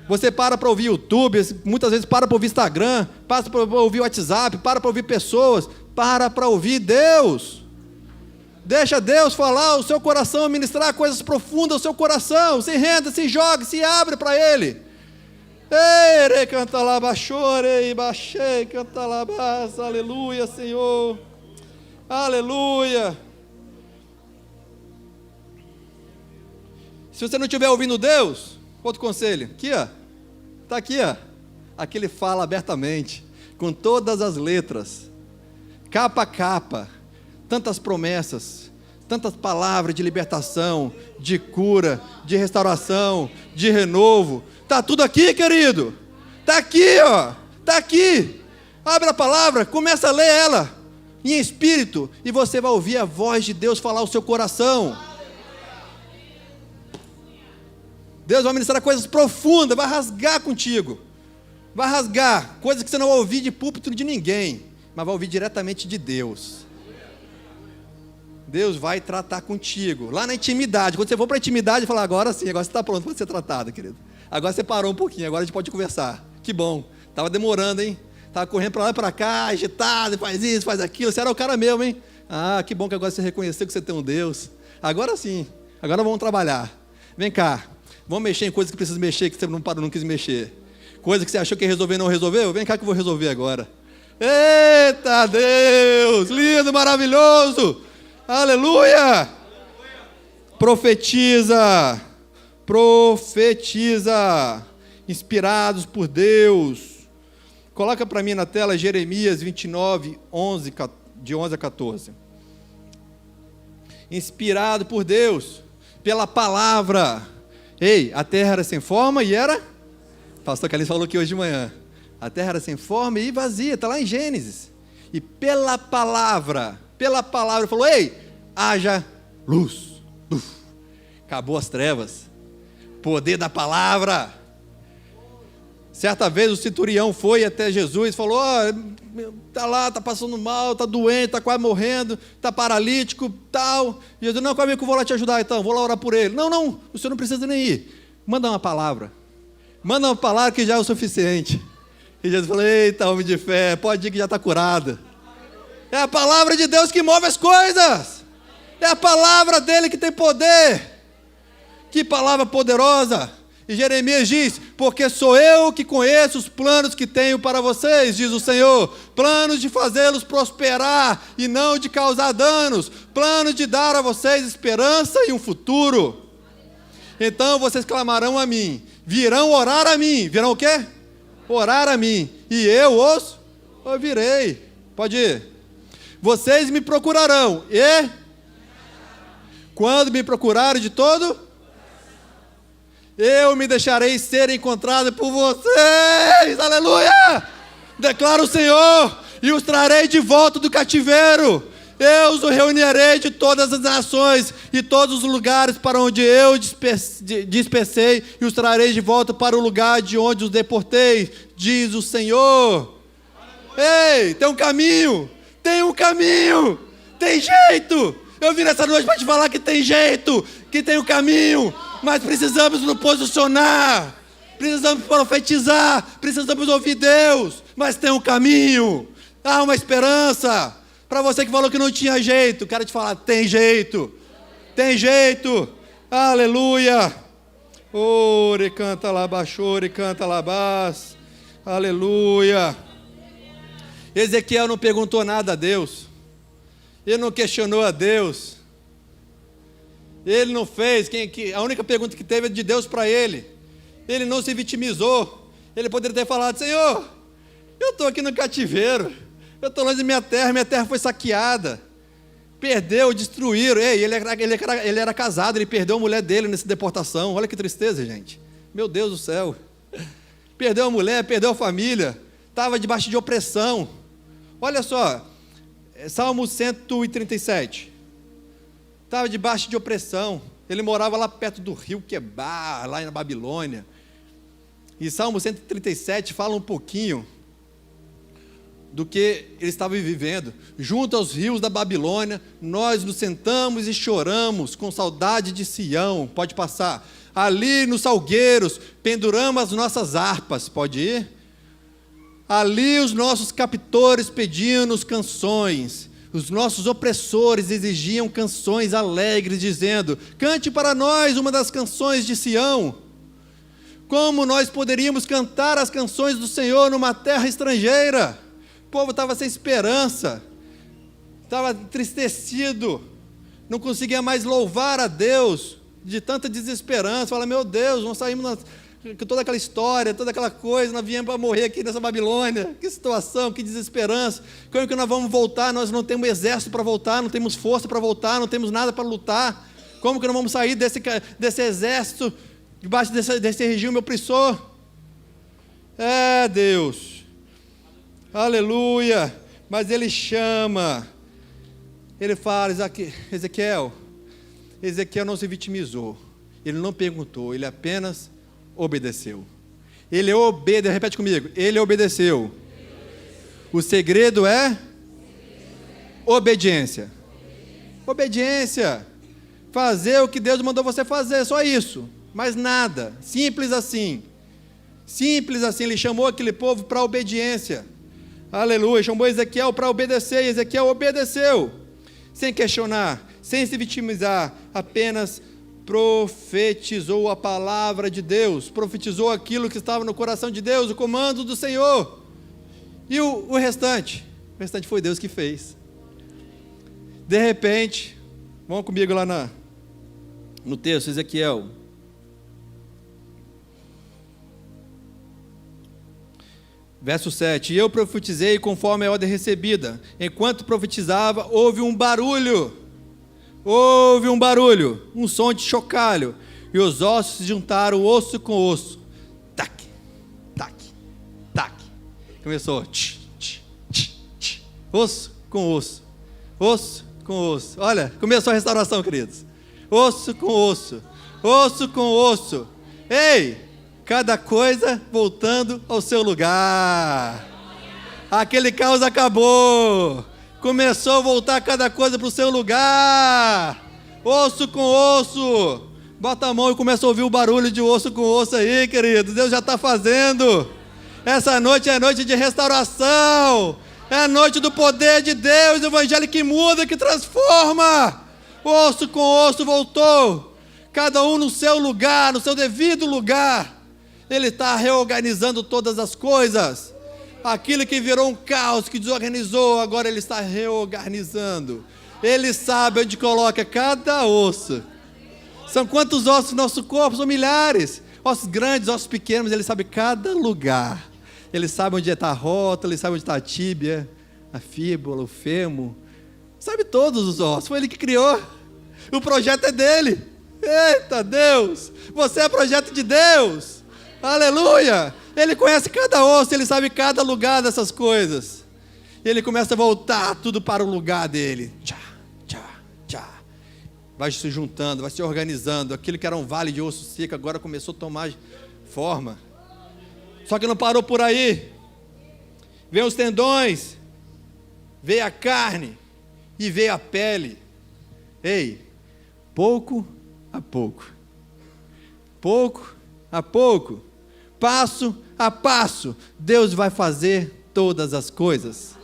Você para ouvir YouTube, muitas vezes para ouvir Instagram, para ouvir WhatsApp, para ouvir pessoas, para ouvir Deus. Deixa Deus falar ao seu coração, ministrar coisas profundas ao seu coração, se renda, se joga, se abre para Ele. Ere canta lá, baixore, baixei, canta lá, aleluia, Senhor, aleluia. Se você não estiver ouvindo Deus, outro conselho, aqui ó, está aqui ó, aqui Ele fala abertamente, com todas as letras, capa a capa, tantas promessas, tantas palavras de libertação, de cura, de restauração, de renovo. Está tudo aqui, querido. Está aqui, ó. Está aqui. Abre a palavra, começa a ler ela em espírito e você vai ouvir a voz de Deus falar ao seu coração. Deus vai ministrar coisas profundas, vai rasgar contigo. Vai rasgar coisas que você não vai ouvir de púlpito de ninguém, mas vai ouvir diretamente de Deus. Deus vai tratar contigo, lá na intimidade. Quando você for para a intimidade, fala, agora sim, agora você está pronto para ser tratado, querido. Agora você parou um pouquinho, agora a gente pode conversar. Que bom, estava demorando, hein? Estava correndo para lá e para cá, agitado, faz isso, faz aquilo. Você era o cara mesmo, hein? Ah, que bom que agora você reconheceu que você tem um Deus. Agora sim, agora vamos trabalhar. Vem cá, vamos mexer em coisas que precisa mexer, que você não parou, não quis mexer. Coisa que você achou que ia resolver e não resolveu? Vem cá que eu vou resolver agora. Eita Deus, lindo, maravilhoso. Aleluia! Profetiza, inspirados por Deus. Coloca para mim na tela Jeremias 29, de 11 a 14. Inspirado por Deus, pela palavra. Ei, a terra era sem forma e era? O pastor Carlinhos falou aqui hoje de manhã. A terra era sem forma e vazia, está lá em Gênesis. E pela palavra, ele falou, ei, haja luz. Acabou as trevas. Poder da palavra. Certa vez o centurião foi até Jesus e falou: está lá, está passando mal, está doente, está quase morrendo, está paralítico, tal. E Jesus: não, calma aí que eu vou lá te ajudar então, vou lá orar por ele. Não, o senhor não precisa nem ir. Manda uma palavra que já é o suficiente. E Jesus falou: eita, homem de fé, pode ir que já está curado. É a palavra de Deus que move as coisas. É a palavra dele que tem poder. Que palavra poderosa. E Jeremias diz: porque sou eu que conheço os planos que tenho para vocês, diz o Senhor, planos de fazê-los prosperar e não de causar danos, planos de dar a vocês esperança e um futuro. Então vocês clamarão a mim, virão orar a mim. Virão o quê? Orar a mim, e eu os ouvirei. Pode ir. Vocês me procurarão, e quando me procurarem de todo, eu me deixarei ser encontrado por vocês, aleluia! Declara o Senhor, e os trarei de volta do cativeiro. Eu os reunirei de todas as nações e todos os lugares para onde eu dispersei, e os trarei de volta para o lugar de onde os deportei, diz o Senhor. Ei, tem um caminho, tem jeito. Eu vim nessa noite para te falar que tem jeito, que tem um caminho. Mas precisamos nos posicionar, precisamos profetizar, precisamos ouvir Deus, mas tem um caminho, há uma esperança. Para você que falou que não tinha jeito, quero te falar: tem jeito, aleluia. Ore canta labachore, canta labás, aleluia. Ezequiel não perguntou nada a Deus, ele não questionou a Deus. Ele não fez, a única pergunta que teve é de Deus para ele. Ele não se vitimizou. Ele poderia ter falado: Senhor, eu estou aqui no cativeiro, eu estou longe da minha terra foi saqueada, perdeu, destruíram. Ei, ele era casado, ele perdeu a mulher dele nessa deportação. Olha que tristeza, gente. Meu Deus do céu. Perdeu a mulher, perdeu a família, estava debaixo de opressão. Olha só, Salmo 137. Estava debaixo de opressão. Ele morava lá perto do rio Quebar, lá na Babilônia. E Salmo 137 fala um pouquinho do que ele estava vivendo. Junto aos rios da Babilônia, nós nos sentamos e choramos com saudade de Sião. Pode passar. Ali nos salgueiros penduramos as nossas harpas. Pode ir. Ali os nossos captores pediam-nos canções. Os nossos opressores exigiam canções alegres, dizendo: cante para nós uma das canções de Sião. Como nós poderíamos cantar as canções do Senhor numa terra estrangeira? O povo estava sem esperança, estava entristecido, não conseguia mais louvar a Deus, de tanta desesperança. Fala: meu Deus, nós saímos com toda aquela história, toda aquela coisa, nós viemos para morrer aqui nessa Babilônia, que situação, que desesperança. Como que nós vamos voltar? Nós não temos exército para voltar, não temos força para voltar, não temos nada para lutar. Como que nós vamos sair desse exército, debaixo desse regime opressor? É Deus, aleluia. Mas ele chama, ele fala: Ezequiel não se vitimizou, ele não perguntou, ele apenas obedeceu. Repete comigo: ele obedeceu. O segredo é obediência. Obediência. Fazer o que Deus mandou você fazer, só isso, mais nada. Simples assim. Ele chamou aquele povo para obediência. Aleluia. Chamou Ezequiel para obedecer, e Ezequiel obedeceu, sem questionar, sem se vitimizar, apenas profetizou a palavra de Deus, profetizou aquilo que estava no coração de Deus, o comando do Senhor. E o restante? O restante foi Deus que fez. De repente, vamos comigo lá no texto, Ezequiel. Verso 7. E eu profetizei conforme a ordem recebida. Enquanto profetizava, houve um barulho, um som de chocalho, e os ossos se juntaram, osso com osso. Tac, tac, tac. Começou. Tch, tch, tch, tch. Osso com osso. Osso com osso. Olha, começou a restauração, queridos. Osso com osso. Osso com osso. Ei, cada coisa voltando ao seu lugar. Aquele caos acabou. Começou a voltar cada coisa para o seu lugar. Osso com osso. Bota a mão e começa a ouvir o barulho de osso com osso aí, querido. Deus já está fazendo. Essa noite é noite de restauração. É a noite do poder de Deus, o evangelho que muda, que transforma. Osso com osso voltou. Cada um no seu lugar, no seu devido lugar. Ele está reorganizando todas as coisas. Aquilo que virou um caos, que desorganizou, agora Ele está reorganizando. Ele sabe onde coloca cada osso. São quantos ossos no nosso corpo? São milhares. Ossos grandes, ossos pequenos, Ele sabe cada lugar. Ele sabe onde está a rótula, Ele sabe onde está a tíbia, a fíbula, o fêmur. Sabe todos os ossos, foi Ele que criou. O projeto é dEle. Eita Deus, você é projeto de Deus. Aleluia. Ele conhece cada osso, Ele sabe cada lugar dessas coisas. E Ele começa a voltar tudo para o lugar dEle. Tchá, tchá, tchá. Vai se juntando, vai se organizando. Aquilo que era um vale de osso seco agora começou a tomar forma. Só que não parou por aí. Vem os tendões, veio a carne e veio a pele. Ei, pouco a pouco, pouco a pouco, passo a passo, Deus vai fazer todas as coisas.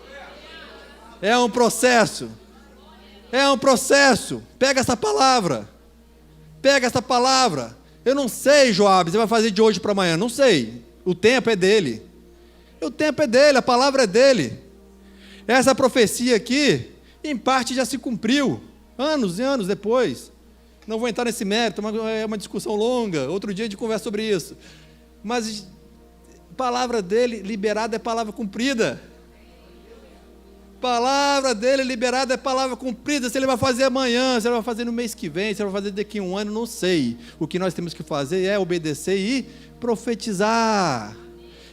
É um processo. É um processo. Pega essa palavra. Pega essa palavra. Eu não sei, Joab, você vai fazer de hoje para amanhã. Não sei. O tempo é dele. O tempo é dele, a palavra é dele. Essa profecia aqui, em parte já se cumpriu. Anos e anos depois. Não vou entrar nesse mérito, é uma discussão longa. Outro dia a gente conversa sobre isso. Mas palavra dele liberada é palavra cumprida. Palavra dele liberada é palavra cumprida. Se ele vai fazer amanhã, se ele vai fazer no mês que vem, se ele vai fazer daqui a um ano, não sei. O que nós temos que fazer é obedecer e profetizar.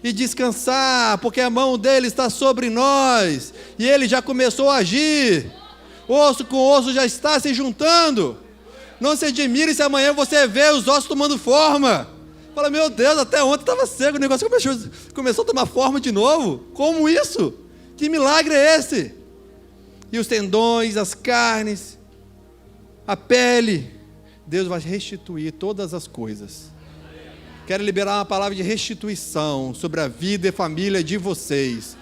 E descansar, porque a mão dele está sobre nós. E ele já começou a agir. Osso com osso já está se juntando. Não se admire se amanhã você vê os ossos tomando forma. Fala, meu Deus, até ontem estava seco, o negócio começou a tomar forma de novo. Como isso? Que milagre é esse? E os tendões, as carnes, a pele, Deus vai restituir todas as coisas. Quero liberar uma palavra de restituição sobre a vida e família de vocês.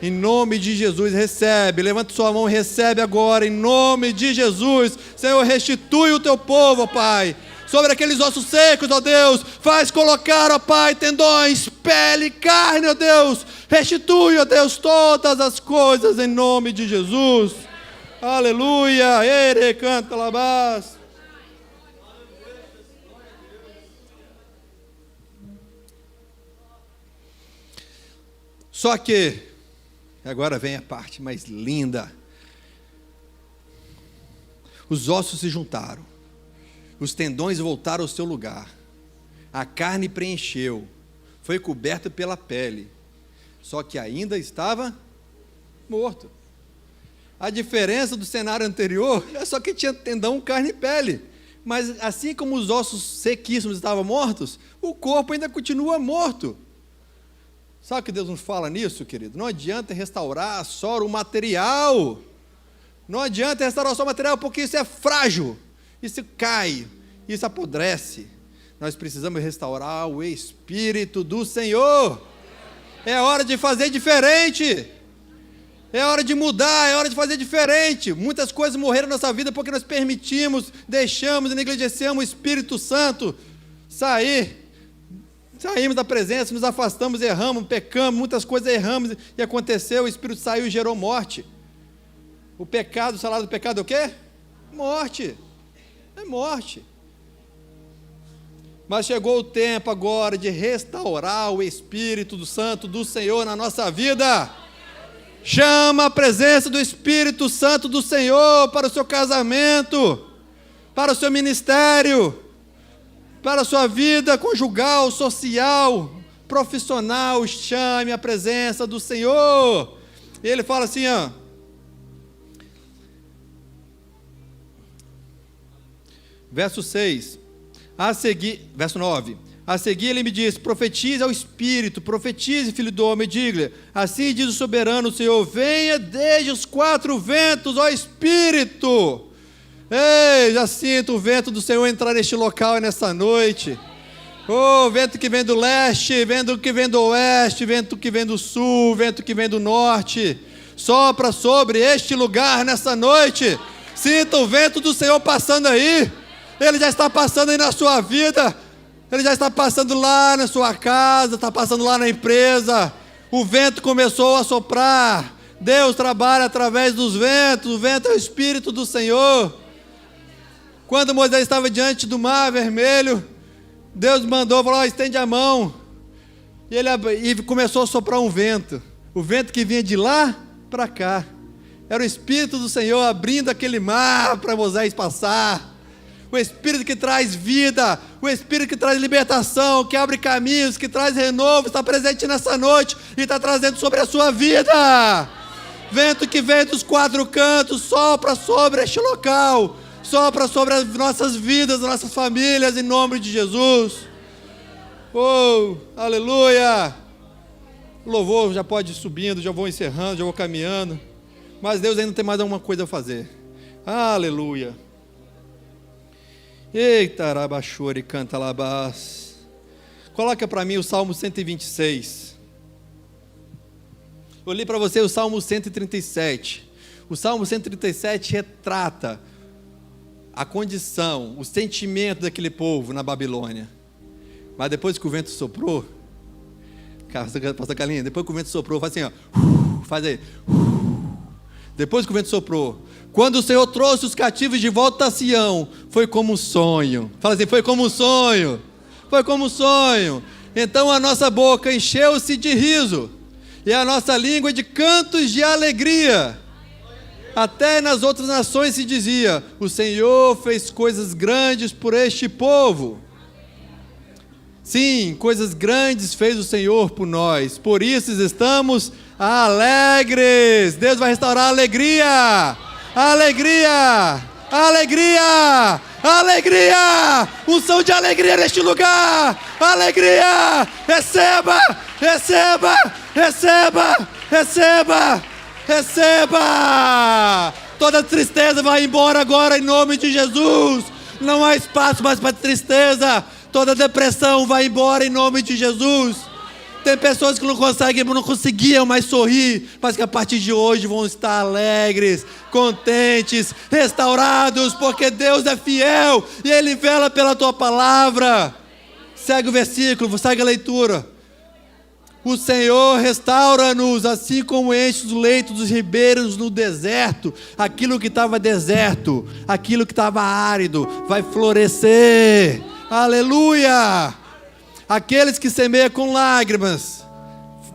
Em nome de Jesus, recebe, levanta sua mão e recebe agora, em nome de Jesus. Senhor, restitui o teu povo, ó Pai, sobre aqueles ossos secos, ó Deus, faz colocar, ó Pai, tendões, pele, carne, ó Deus, restitui, ó Deus, todas as coisas, em nome de Jesus. Aleluia, ere, canta, labás. Só que, agora vem a parte mais linda. Os ossos se juntaram. Os tendões voltaram ao seu lugar. A carne preencheu. Foi coberta pela pele. Só que ainda estava morto. A diferença do cenário anterior é só que tinha tendão, carne e pele. Mas assim como os ossos sequíssimos estavam mortos, o corpo ainda continua morto. Sabe o que Deus nos fala nisso, querido? Não adianta restaurar só o material. Não adianta restaurar só o material, porque isso é frágil. Isso cai, isso apodrece. Nós precisamos restaurar o Espírito do Senhor. É hora de fazer diferente. É hora de mudar, é hora de fazer diferente. Muitas coisas morreram na nossa vida porque nós permitimos, deixamos e negligenciamos o Espírito Santo sair. Saímos da presença, nos afastamos, erramos, pecamos, muitas coisas erramos e aconteceu, o Espírito saiu e gerou morte. O pecado, o salário do pecado é o quê? Morte. É morte. Mas chegou o tempo agora de restaurar o Espírito Santo do Senhor na nossa vida. Chama a presença do Espírito Santo do Senhor para o seu casamento, para o seu ministério, para a sua vida conjugal, social, profissional. Chame a presença do Senhor. E ele fala assim, ó. Verso 6. A seguir, verso 9. A seguir ele me disse: profetize ao Espírito, profetize, filho do homem, diga-lhe: assim diz o soberano Senhor, venha desde os 4 ventos, ó Espírito. Ei, já sinto o vento do Senhor entrar neste local nessa noite. Oh, vento que vem do leste, vento que vem do oeste, vento que vem do sul, vento que vem do norte, sopra sobre este lugar nessa noite. Sinta o vento do Senhor passando aí. Ele já está passando aí na sua vida. Ele já está passando lá na sua casa, está passando lá na empresa. O vento começou a soprar. Deus trabalha através dos ventos. O vento é o Espírito do Senhor. Quando Moisés estava diante do mar vermelho, Deus mandou, falou: estende a mão. E começou a soprar um vento. O vento que vinha de lá para cá. Era o Espírito do Senhor abrindo aquele mar para Moisés passar. O Espírito que traz vida, o Espírito que traz libertação, que abre caminhos, que traz renovo, está presente nessa noite e está trazendo sobre a sua vida. Vento que vem dos 4 cantos, sopra sobre este local. Sopra sobre as nossas vidas, nossas famílias, em nome de Jesus. Oh, aleluia. O louvor já pode ir subindo, já vou encerrando, já vou caminhando. Mas Deus ainda tem mais alguma coisa a fazer. Aleluia. Eita, arabachore, canta labás. Coloca para mim o Salmo 126. Eu li para você o Salmo 137. O Salmo 137 retrata a condição, o sentimento daquele povo na Babilônia. Mas depois que o vento soprou, pastor Carlinhos, depois que o vento soprou, faz assim, ó, faz aí. Depois que o vento soprou, quando o Senhor trouxe os cativos de volta a Sião, foi como um sonho. Fala assim, foi como um sonho. Foi como um sonho. Então a nossa boca encheu-se de riso, e a nossa língua de cantos de alegria. Até nas outras nações se dizia: o Senhor fez coisas grandes por este povo. Sim, coisas grandes fez o Senhor por nós. Por isso estamos alegres. Deus vai restaurar a alegria. Alegria. Alegria. Alegria. Unção de alegria neste lugar. Alegria. Receba. Receba. Receba. Receba. Receba! Toda tristeza vai embora agora em nome de Jesus. Não há espaço mais para tristeza. Toda depressão vai embora em nome de Jesus. Tem pessoas que não conseguiam mais sorrir, mas que a partir de hoje vão estar alegres, contentes, restaurados, porque Deus é fiel e Ele vela pela tua palavra. Segue o versículo, segue a leitura. O Senhor restaura-nos, assim como enche os leitos dos ribeiros no deserto. Aquilo que estava deserto, aquilo que estava árido, vai florescer. Aleluia! Aqueles que semeiam com lágrimas.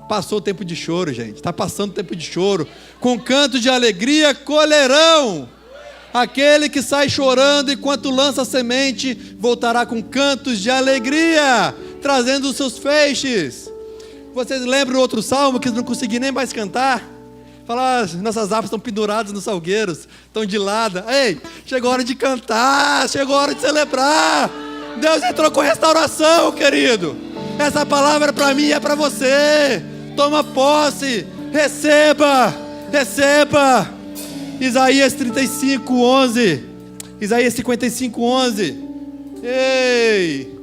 Passou o tempo de choro, gente. Está passando o tempo de choro. Com canto de alegria colherão. Aquele que sai chorando enquanto lança a semente, voltará com cantos de alegria, trazendo os seus feixes. Vocês lembram do outro salmo que não consegui nem mais cantar? Falar, nossas harpas estão penduradas nos salgueiros, estão de lado. Ei, chegou a hora de cantar, chegou a hora de celebrar. Deus entrou com restauração, querido. Essa palavra é para mim e é para você. Toma posse, receba, receba. Isaías 35:11. Isaías 55:11. Ei,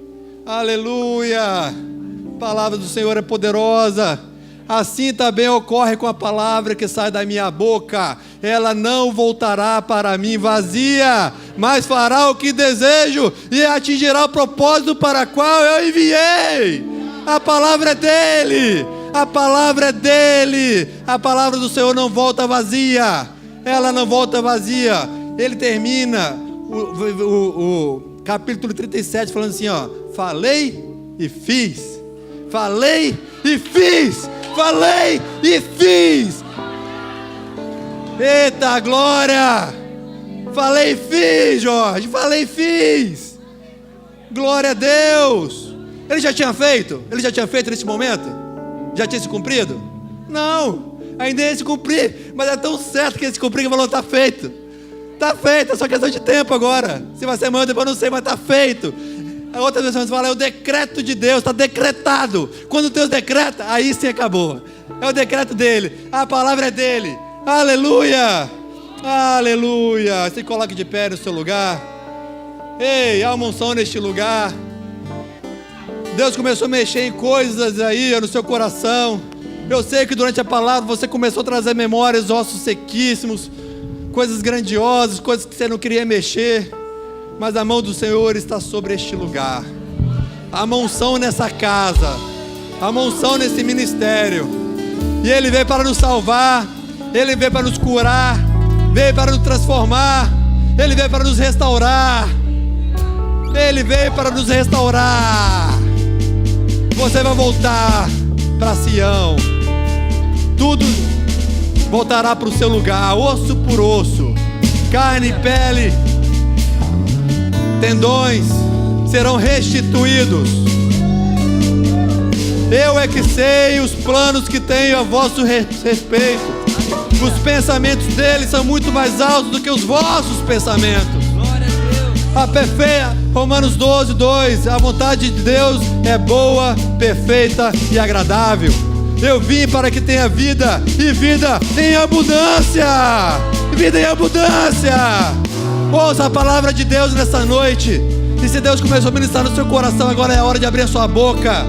aleluia. A palavra do Senhor é poderosa. Assim também ocorre com a palavra que sai da minha boca. Ela não voltará para mim vazia, mas fará o que desejo e atingirá o propósito para o qual eu enviei. A palavra é dele. A palavra é dele. A palavra do Senhor não volta vazia. Ela não volta vazia. Ele termina o capítulo 37 falando assim, ó: falei e fiz. Falei e fiz. Falei e fiz. Eita glória. Falei e fiz, Jorge. Falei e fiz. Glória a Deus. Ele já tinha feito? Ele já tinha feito nesse momento? Já tinha se cumprido? Não, ainda ia se cumprir. Mas é tão certo que ia se cumprir que falou: está feito. Está feito, é só questão de tempo agora. Se vai ser amanhã, depois eu não sei, mas está feito. A outra versão fala, é o decreto de Deus, está decretado. Quando Deus decreta, aí sim acabou. É o decreto dele, a palavra é dele. Aleluia, aleluia. Se coloque de pé no seu lugar. Ei, há uma unção neste lugar. Deus começou a mexer em coisas aí no seu coração. Eu sei que durante a palavra você começou a trazer memórias, ossos sequíssimos, coisas grandiosas, coisas que você não queria mexer. Mas a mão do Senhor está sobre este lugar. Há uma unção nessa casa, há uma unção nesse ministério. E Ele veio para nos salvar, Ele veio para nos curar, veio para nos transformar, Ele veio para nos restaurar. Ele veio para nos restaurar. Você vai voltar para Sião. Tudo voltará para o seu lugar, osso por osso, carne e pele, tendões serão restituídos. Eu é que sei os planos que tenho a vosso respeito. Os pensamentos deles são muito mais altos do que os vossos pensamentos. A perfeita, Romanos 12, 2, a vontade de Deus é boa, perfeita e agradável. Eu vim para que tenha vida, e vida em abundância. Vida em abundância. Ouça a palavra de Deus nessa noite. E se Deus começou a ministrar no seu coração, agora é a hora de abrir a sua boca.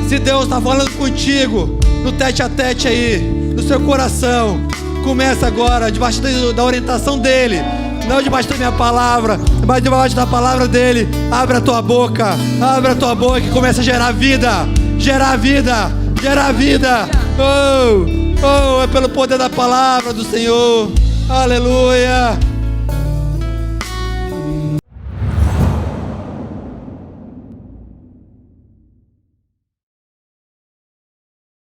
Se Deus está falando contigo, no tete a tete aí, no seu coração, começa agora, debaixo da orientação dEle, não debaixo da minha palavra, mas debaixo da palavra dEle. Abre a tua boca e começa a gerar vida, gerar vida, gerar vida. Oh, é pelo poder da palavra do Senhor. Aleluia.